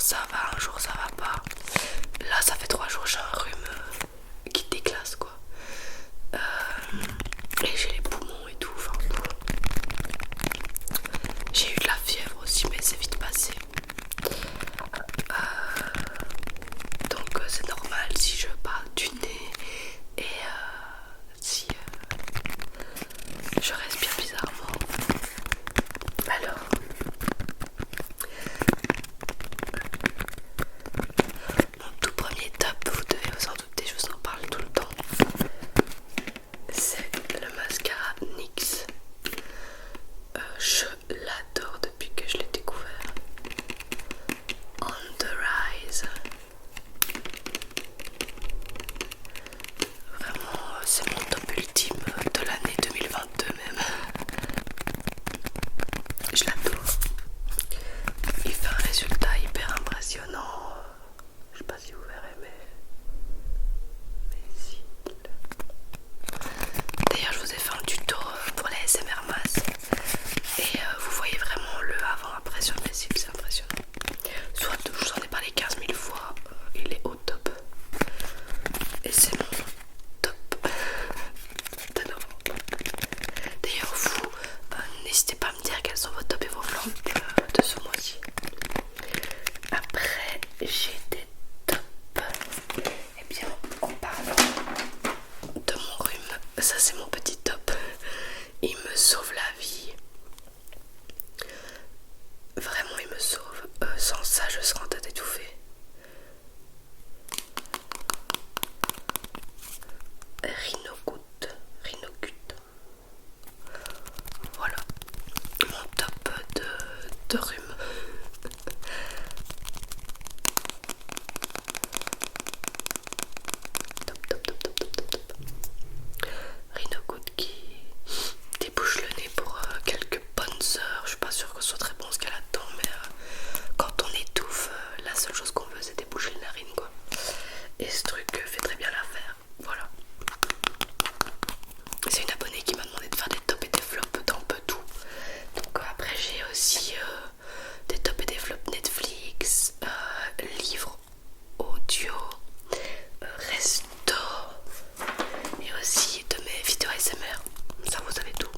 ça va, un jour ça va pas. Là ça fait 3 jours j'ai un rhume qui déclasse quoi. Et j'ai les poumons et tout, enfin bon. J'ai eu de la fièvre aussi mais c'est vite passé. Donc c'est normal si je parle du nez et si je respire bizarrement. Alors, mon tout premier top, vous devez vous en douter, je vous en parle tout le temps. C'est le mascara NYX. Je l'adore depuis que je l'ai découvert. On the Rise. Vraiment, c'est mon top ultime de l'année 2022 même. Je l'adore. Il fait un résultat hyper impressionnant. Je sais pas si vous verrez, mais si. D'ailleurs, je vous ai fait un tuto pour les SMR mass. Et vous voyez vraiment le avant-après sur mes cils, c'est impressionnant. Soit je vous en ai parlé 15 000 fois, il est au top. Et c'est mon top de novembre. D'ailleurs, vous, n'hésitez pas à me dire quels sont vos tops et vos flops de ce mois-ci. Après, j'ai des tops. Eh bien, en parlant de mon rhume, ça c'est mon petit top. Il me sauve la vie. Vraiment, il me sauve. Sans ça, je serais en train d'étouffer. Rhinogut. Voilà, mon top de rhume. Top. Rhinogut qui débouche le nez pour quelques bonnes heures. Je suis pas sûre que ce soit très bon ce qu'elle a dedans, mais quand on étouffe, la seule chose qu'on veut c'est déboucher les narines quoi. Et ce truc fait très bien l'affaire. Voilà. C'est une abonnée qui m'a demandé de faire des tops et des flops d'un peu tout. Donc après j'ai aussi des tops et des flops Netflix, livres audio, resto et aussi de mes vidéos ASMR. Ça vous savez tout.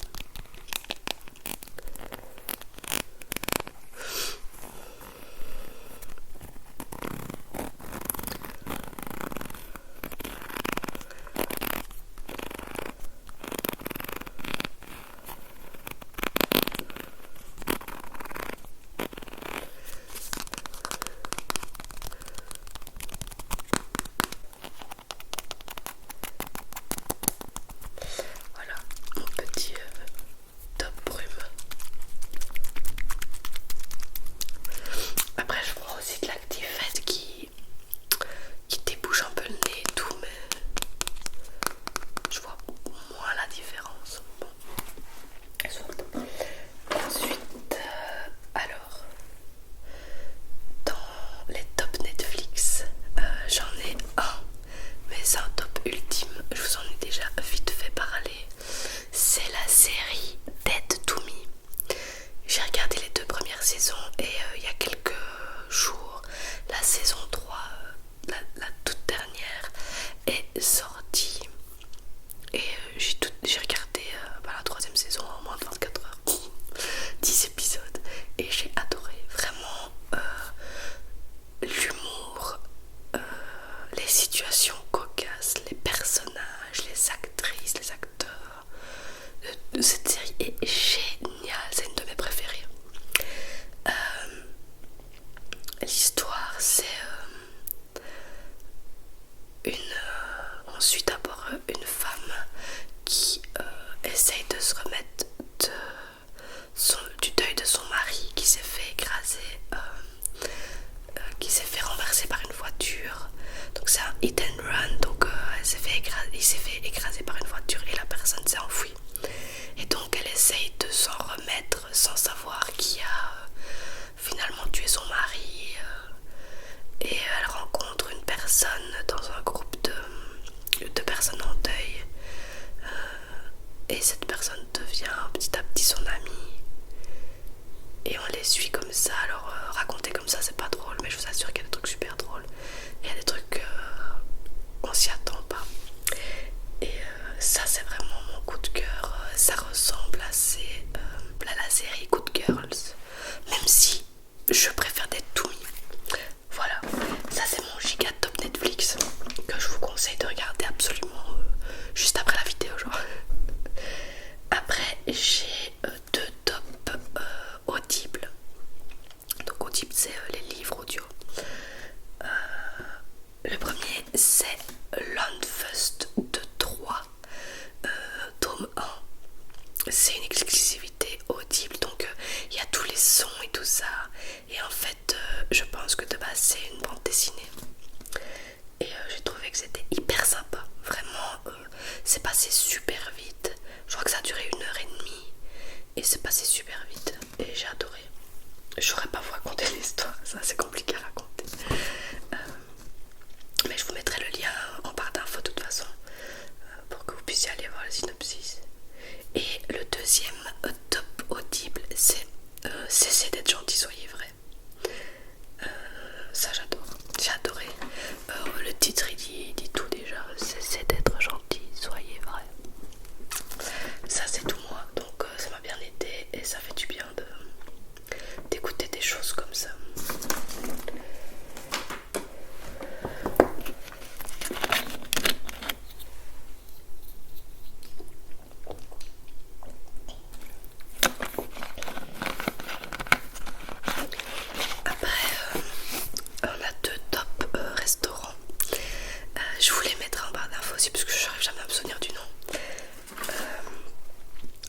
Voilà mon petit top brume. Après je prends aussi de l'Activate qui débouche un peu le nez et tout, mais je vois moins la différence. Bon. Ensuite, alors, dans les tops Netflix, j'en ai un, mais c'est un top ultime. Je vous en ai déjà vite fait parler. C'est la série Dead to Me. J'ai regardé les 2 premières saisons et il y a quelques jours, la saison 3, la toute dernière, est sortie. Et j'ai regardé la 3e saison en moins de 24 heures. 10 épisodes. Et j'ai adoré. Vraiment l'humour, les situations cocasses, les personnages, les actrices, les acteurs. Cette série est géniale. C'est une de mes préférées. L'histoire, c'est on suit d'abord une femme qui essaye de se remettre du deuil de son mari qui s'est fait écraser, qui s'est fait renverser par une voiture. Donc c'est un hit and run, donc il s'est fait écraser par une voiture et la personne s'est enfuie. Et donc elle essaye de s'en remettre sans savoir qui a finalement tué son mari. Et elle rencontre une personne dans un groupe de personnes en deuil. Et cette personne devient petit à petit son amie. Et on les suit comme ça. Alors raconter comme ça c'est pas drôle, mais je vous assure qu'il y a des trucs super drôles. Il y a des trucs on s'y attend pas. Et ça c'est vraiment mon coup de cœur. Ça ressemble assez à la série Good Girls, même si je préfère Dead to Me. Voilà, ça c'est mon giga top Netflix que je vous conseille de regarder absolument juste après la vidéo genre. Après j'ai deux tops audibles. Donc audible c'est les livres audio. Le premier c'est Landfust de 3 tome 1. C'est une exclusivité audible, donc il y a tous les sons et tout ça. Et en fait je pense que de base c'est une bande dessinée. Et j'ai trouvé que c'était hyper sympa. Vraiment c'est passé super vite. Je crois que ça a duré 1h30 et c'est passé super vite. Et j'ai adoré. Je saurais pas vous raconter l'histoire, ça c'est compliqué à raconter. Mais je vous mettrai le lien en barre d'infos de toute façon pour que vous puissiez aller voir le synopsis. Et le deuxième top audible c'est Cessez d'être gentil, soyez vrai. Ça j'adore, j'ai adoré. Le titre il dit tout déjà. Cessez d'être gentil, soyez vrai. Ça c'est tout moi, donc ça m'a bien aidé et ça fait du bien d'écouter des choses comme ça. Après on a deux top restaurants. Je voulais mettre en barre d'infos aussi parce que je n'arrive jamais à me souvenir du nom.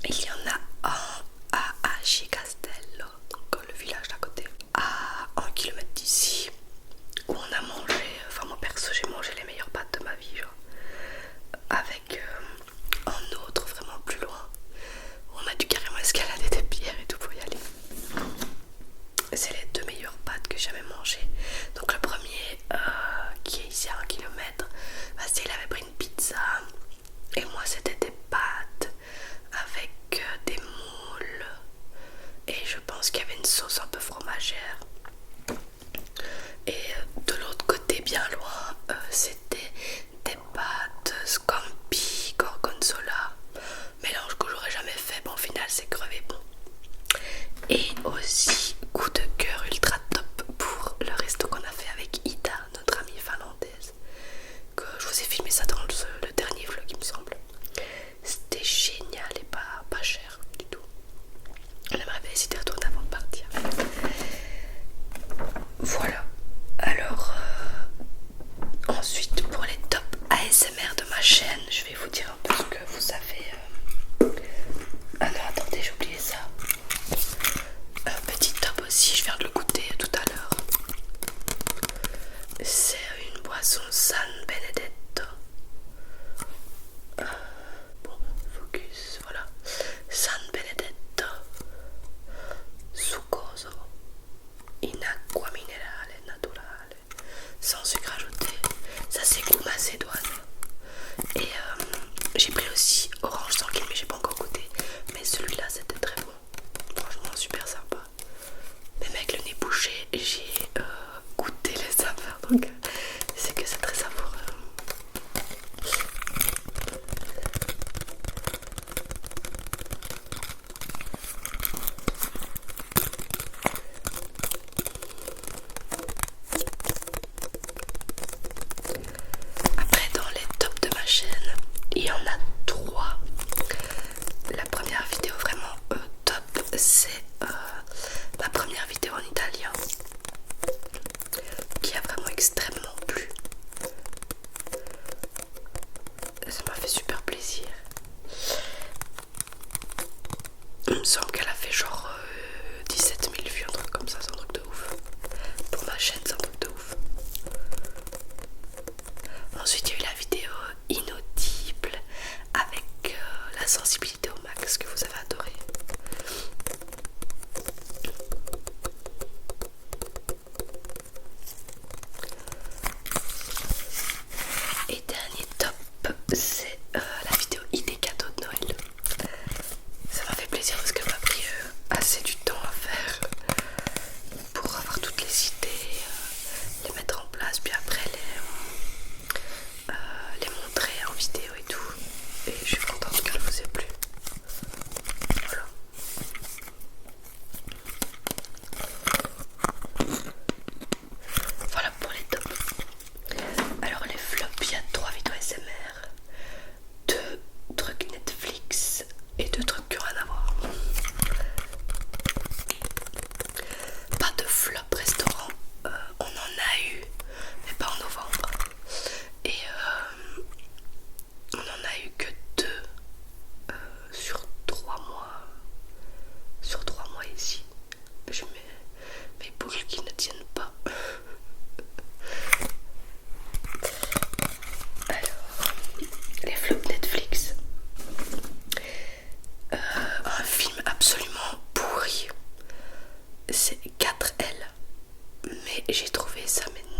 Il y en a un à Aci-Castello, donc le village d'à côté, à 1 km d'ici, où on a mangé, enfin moi perso j'ai mangé les meilleures pâtes de ma vie genre, avec un autre vraiment plus loin, où on a dû carrément escalader des pierres et tout pour y aller. C'est les deux meilleures pâtes que j'ai jamais mangées. Donc le premier qui est ici à 1 km, c'est il avait pris une pizza et moi c'était des pâtes avec des moules et je pense qu'il y avait une sauce un peu fromagère. Et de l'autre côté bien loin c'était des pâtes scampi gorgonzola, mélange que j'aurais jamais fait. Bon au final c'est crevé bon. Et aussi coup de cœur ultra top pour le resto qu'on a fait avec Ida, notre amie finlandaise, que je vous ai filmé ça dans le dernier vlog il me semble. C'était génial et pas cher du tout. On aimerait bien essayer de retourner avant de partir. Voilà. Alors ensuite pour les top ASMR de ma chaîne, je vais vous dire un peu ce que vous avez. Ah non attendez, j'ai oublié ça. Un petit top aussi, je viens de le goûter tout à l'heure. C'est une boisson San Benedetto. Bon, focus, voilà. San Benedetto succoso in acqua minerale naturale, sans sucre ajouté. Ça c'est goût macédoine. Et j'ai pris aussi orange sanguine mais j'ai pas encore goûté. Mais celui-là c'était très bon. Franchement super sympa. Même avec le nez bouché j'ai goûté les saveurs, donc c'est que c'est très savoureux. Après dans les tops de ma chaîne il y en a 3. La première vidéo vraiment top c'est ma première vidéo en italien qui a vraiment extrêmement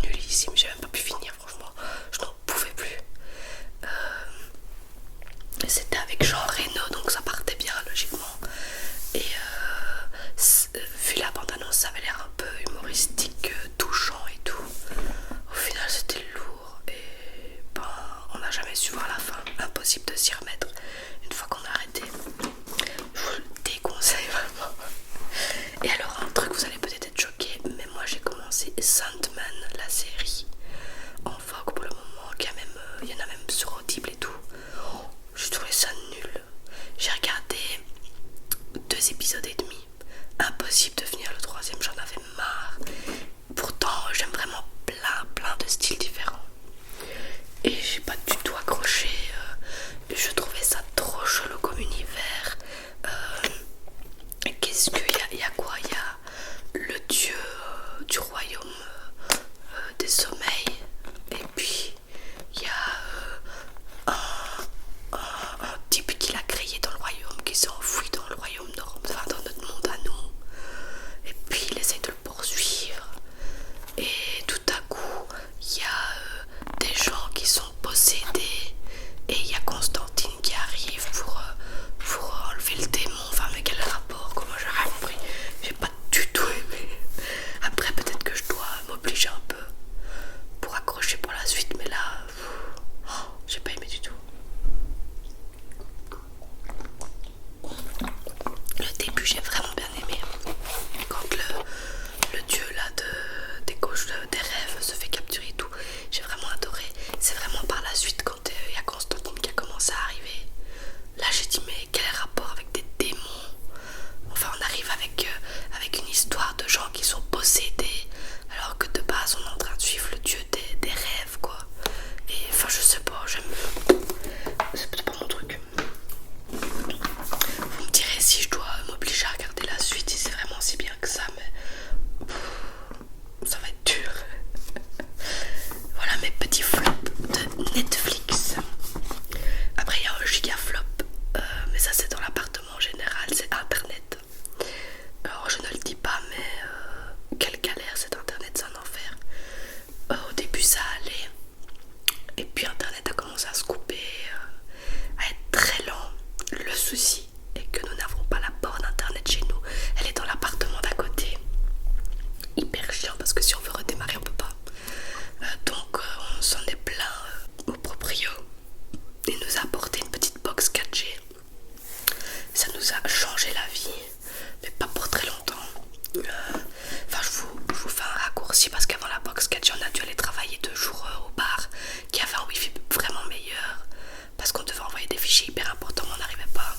mais nullissime, j'ai même pas pu finir, franchement, je n'en pouvais plus. C'était avec Jean Reno, donc ça partait bien logiquement. Et vu la bande-annonce, ça avait l'air un peu humoristique, touchant et tout. Au final, c'était lourd et ben, on n'a jamais su voir la fin. Impossible de s'y remettre une fois qu'on a arrêté. Je vous le déconseille vraiment. Et alors, un truc, vous allez peut-être être choqués, mais moi j'ai commencé Sandman, la série en vogue pour le moment, il y en a même sur Audible et tout. J'ai trouvé ça nul. J'ai regardé 2 épisodes et demi. Impossible de finir le troisième, j'en avais marre. Pourtant, j'aime vraiment plein de styles différents. Et j'ai pas du tout accroché. Je trouvais ça trop chelou comme univers. Qu'est-ce qu'il y a? Il y a quoi? Il y a le dieu du royaume des sommeils. Et puis, il y a un type qui l'a créé dans le royaume, qui s'est enfoui dans le royaume enfin dans notre monde à nous. Et puis, il essaye de le poursuivre. Et tout à coup, il y a des gens qui sont possédés. Et il y a Constantine qui arrive pour enlever le démon. Enfin, mais quel rapport? Comment j'ai rien compris? J'ai pas du tout aimé. Après, peut-être que je dois m'obliger un peu pour accrocher pour la suite, mais là, j'ai pas aimé du tout. Le début, j'ai vraiment bien aimé. Quand le dieu là des gauches des rêves se fait capturer et tout, j'ai vraiment adoré. C'est vraiment par la suite quand il y a Constantine qui a commencé à arriver. Là, j'ai dit, mais quel rapport avec des démons? Enfin, on arrive avec une histoire de gens qui sont possédés, alors que de base, on est en train de suivre le dieu des rêves, quoi. Et enfin, je sais pas, c'est pas mon truc. Vous me direz si je dois m'obliger à regarder la suite, si c'est vraiment si bien que ça, mais ça va être dur. Voilà mes petits flops de Netflix. Après, il y a un giga flop, mais ça c'est dans l'appartement en général, c'est Internet. Alors je ne le dis pas, mais quelle galère cet Internet, c'est un enfer. Au début ça allait, et puis Internet a commencé à se couper, à être très lent. Le souci est que nous n'avons pas la borne Internet chez nous, elle est dans l'appartement d'à côté. Hyper chiant parce que si on veut redémarrer on peut pas. Donc on s'en est plaint au proprio. Il nous a apporté une petite box 4G. Ça nous a changé la vie, mais pas pour très longtemps. Enfin, je vous fais un raccourci parce qu'avant la box 4G, on a dû aller travailler 2 jours au bar qui avait un wifi vraiment meilleur parce qu'on devait envoyer des fichiers hyper importants, mais on n'arrivait pas.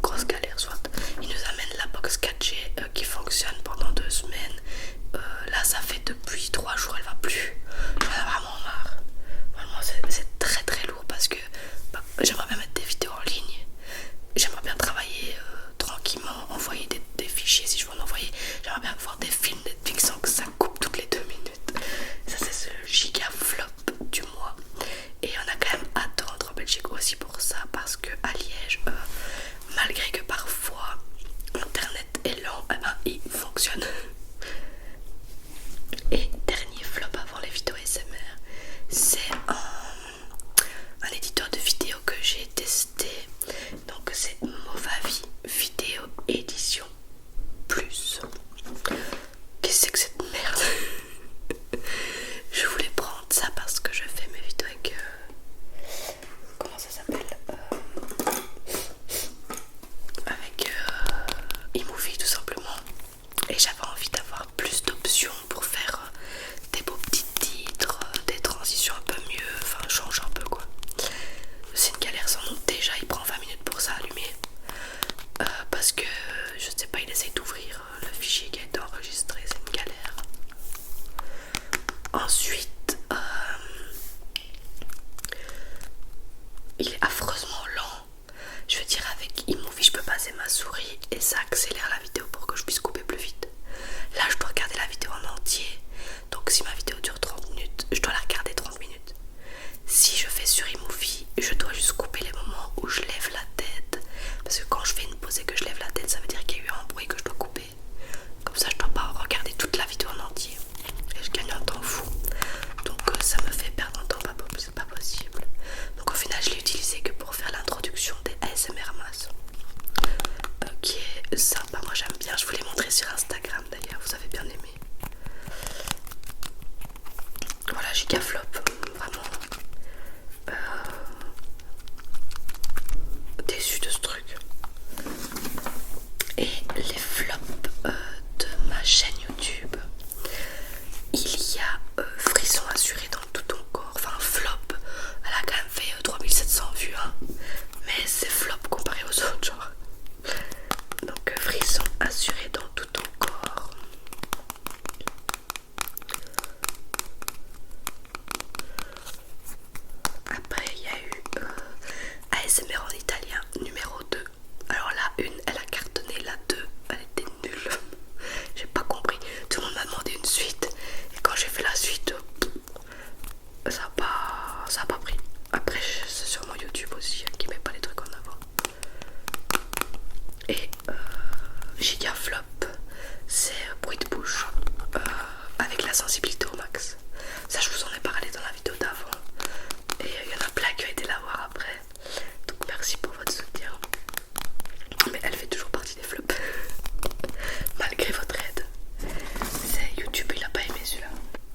Grosse galère, soit. Il nous amène la box 4G qui fonctionne pendant 2 semaines. Là, ça fait depuis 3 jours, elle va plus. J'en ai vraiment marre. Vraiment, c'est très très lourd parce que j'aimerais bien mettre des vidéos en ligne. J'aimerais bien travailler tranquillement, envoyer des fichiers si je veux en envoyer. J'aimerais bien voir des films Netflix sans que ça coupe toutes les 2 minutes. Ça, c'est le giga flop du mois. Et on a quand même à attendre en Belgique aussi pour ça parce que à Liège, malgré que parfois Internet est lent, eh ben, il fonctionne. Et dernier flop avant les vidéos SMR, c'est un éditeur de vidéos que j'ai testé. Donc c'est Movavi Vidéo Édition Plus. Qu'est-ce que c'est que cette merde? Je voulais prendre ça parce que je fais mes vidéos avec comment ça s'appelle, avec iMovie tout simplement. Et j'avais envie d'avoir plus d'options pour faire des beaux petits titres, des transitions un peu mieux, enfin change un peu quoi. C'est une galère sans nom. Déjà il prend 20 minutes pour s'allumer parce que je sais pas, il essaye d'ouvrir le fichier qui a été enregistré, c'est une galère. Ensuite il est affreusement lent. Je veux dire, avec iMovie je peux passer ma souris et ça accélère la vidéo pour que je puisse couper plus vite. Là je dois regarder la vidéo en entier. Donc si ma vidéo dure 30 minutes, je dois la regarder 30 minutes. Si je fais sur iMovie, je dois juste couper les moments où je lève la tête. Parce que quand je fais une pause et que je lève la tête, ça veut dire qu'il y a eu un bruit que je dois couper. Comme ça je dois pas regarder toute la vidéo en entier. Et je gagne un temps fou. gigaflop, vraiment déçue de ce truc. Et les flops de ma chaîne YouTube, il y a Frisson assuré dans tout ton corps. Enfin flop, elle a quand même fait 3700 vues hein. Mais c'est flop comparé aux autres genre. Donc Frisson assuré dans tout ton corps. Après il y a eu ASMR en italien numéro 2. Alors la une elle a cartonné, la 2 elle était nulle. J'ai pas compris, tout le monde m'a demandé une suite. Et quand j'ai fait la suite, ça a pas pris. Après c'est sûrement YouTube aussi qui met pas les trucs en avant. Et Gigaflop, c'est bruit de bouche avec la sensibilité au max. Ça je vous en ai parlé dans la vidéo d'avant. Et il y en a plein qui ont été la voir après. Donc merci pour votre soutien. Mais elle fait toujours partie des flops. Malgré votre aide. C'est YouTube, il a pas aimé celui-là.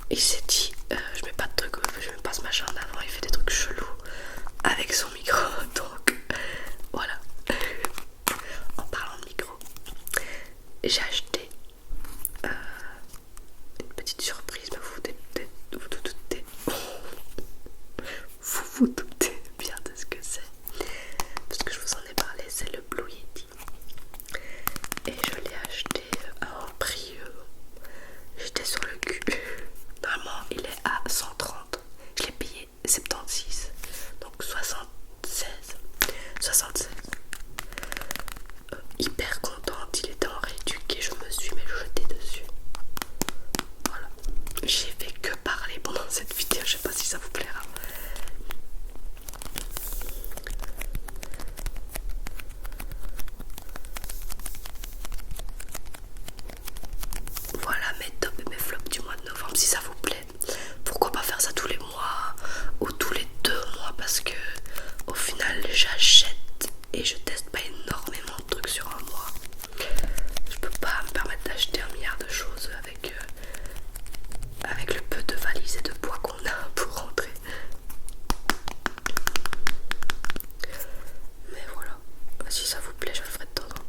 Il s'est dit je mets pas de trucs, je mets pas ce machin en avant, il fait des trucs chelous avec son micro. Donc voilà. En parlant de micro, j'ai acheté une petite surprise, mais vous doutez bien de ce que c'est. Parce que je vous en ai parlé, c'est le Blue Yeti. Et je l'ai acheté à un prix, j'étais sur le cul. Normalement il est à 130, je l'ai payé 76, donc 76. Hyper contente, il était en réduc et je me suis jetée dessus. Voilà, j'ai fait que parler pendant cette vidéo, je sais pas si ça vous plaira. Voilà mes tops et mes flops du mois de novembre. Si ça vous plaît, pourquoi pas faire ça tous les mois ou tous les 2 mois, parce que au final j'achète et je teste pas énormément de trucs sur un mois. Je peux pas me permettre d'acheter un milliard de choses avec le peu de valises et de poids qu'on a pour rentrer. Mais voilà, si ça vous plaît, je le ferai de temps en temps.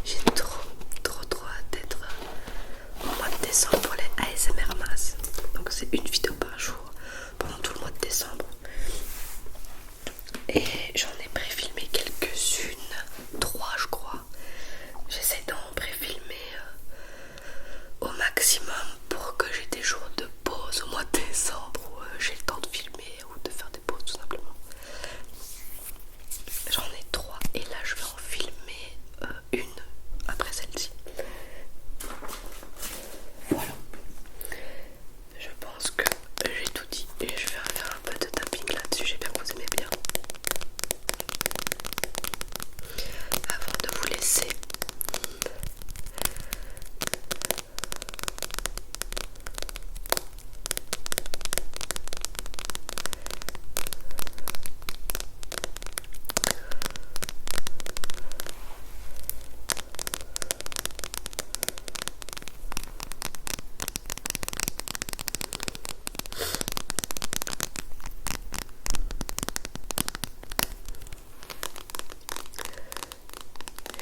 J'ai trop hâte d'être au mois de décembre pour les ASMR Mass. Donc c'est une vidéo par jour pendant tout le mois de décembre. Et j'en ai préfilmé quelques-unes, 3 je crois. J'essaie d'en préfilmer au maximum pour que j'ai des jours de pause au mois de décembre où j'ai le temps de filmer ou de faire des pauses tout simplement. J'en ai 3 et là je vais en filmer une après celle-ci. Voilà. Je pense que j'ai tout dit et je vais faire un peu de tapping là-dessus, j'espère que vous aimez bien. Avant de vous laisser,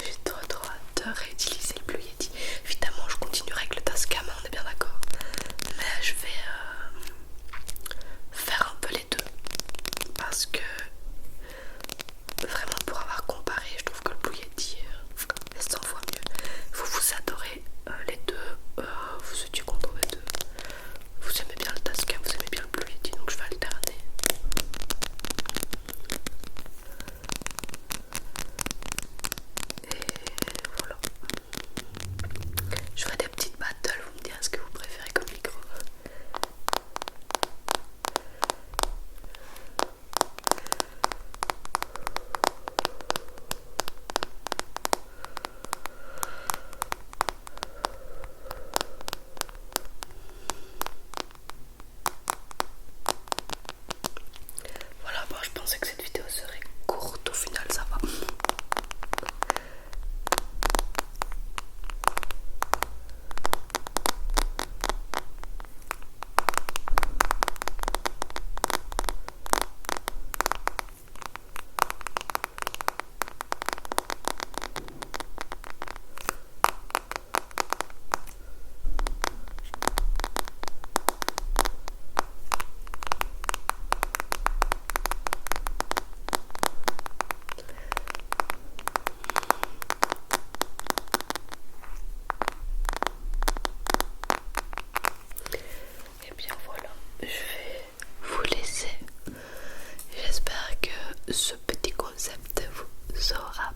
j'ai trop hâte de réutiliser le Blue Yeti. Évidemment je continuerai avec le Tascam, on est bien d'accord. Mais je vais faire un peu les deux. Parce que vraiment pour avoir comparé, je trouve que le Blue Yeti est 100 fois mieux. Vous adorez les deux, vous étiez content des deux. Vous aimez bien le Tascam, vous aimez bien le Blue Yeti, donc je vais alterner. Et voilà. concept vous aura